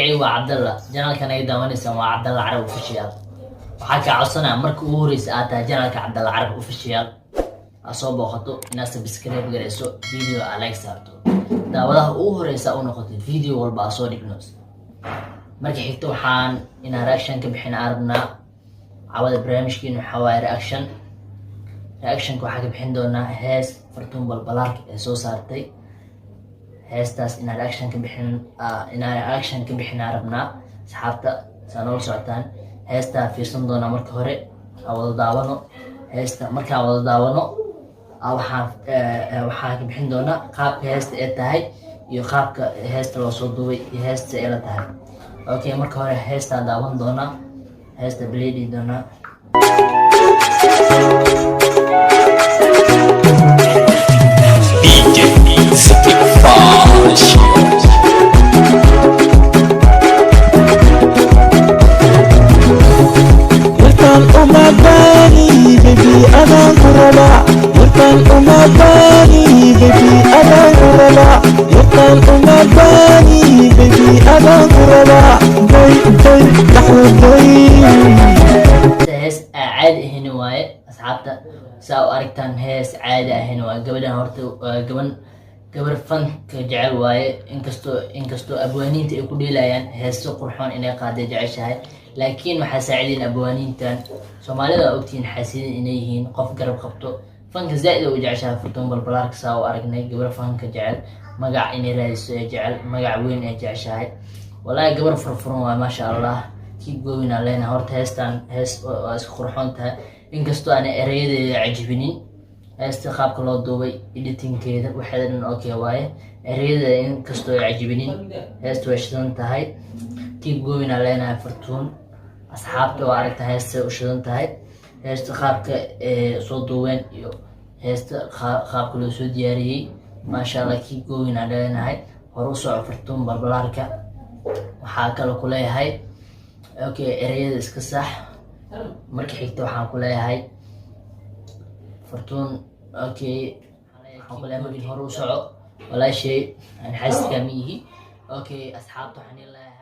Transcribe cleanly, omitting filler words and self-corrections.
magacii waa Cabdalla janaalkan ay daawanaysan waa Cabdalla Carab Official waxaa ka codsanaa marka ugu horeysa aad tahay janaalka Cabdalla Carab Official asoo booqato inaad subscribe gareyso video like saarto daawadaha ugu horeysa u noqotay video walba soo dhigno marka xigta waxaan inaan reaction ka bixin arabnaa cawada barnaamijkeena waxa waaye reaction ka waxaa ka bixin doonaa hees Fartuun Balbalaarka ee soo saartay heestaas inaan reaction ka bixin arabnaa asxaabta sanoo socotaan heesta fiirsan doona marka hore wada daawano heesta marka wada daawano waxaan ka bixin doona qaabka heesta ay tahay iyo qaabka heesta loo soo duubay iyo heesta ay la tahay okay marka hore heesta daawan doona heesta bleedi doona hees عادي هنا واي أصحابته ساو أركتان هيس عادي هنا واي قبل هرتو قبل فن كجعل واي إنكستو أبوانين تيكو ديلايان هيس قرحون إني قادة جعش هاي لكن ما حساعدين أبوانين تان سومالي أوتين حاسين إنيهين قف قرب خبطو فن كزائد وجعشها فرتون بالبلارك ساو أركني قبل فن كجعل مقع إني رايس جعل مقع وين جعش هاي والله قبل فرفرون ما شاء الله كيف قوينا علينا هورت هيستان هيس قرحونتها inkastoo aan ereyada cajibinin heesta qaabka loo duubay editingkeeda waxaadna okay waaye ereyada inkastoo ay cajibinin heesta way shidan tahay keep going alena Fartuun asxaabta waa aragtaa heesta u shidan tahay heesta qaabka soo duubeen iyo heesta qaabka loo soo diyaariyay maasha Allah keep going alena hor u soo Fartuun Balbalaarka waxaa kale ku leeyahay okay ereyada iska sax markii xigta waxaan ku leeyahay Fartuun okay waxaan ku leeyahay markii hore u soco walaashay aan xaaska miyi okay asxaabta waxaan leeyahay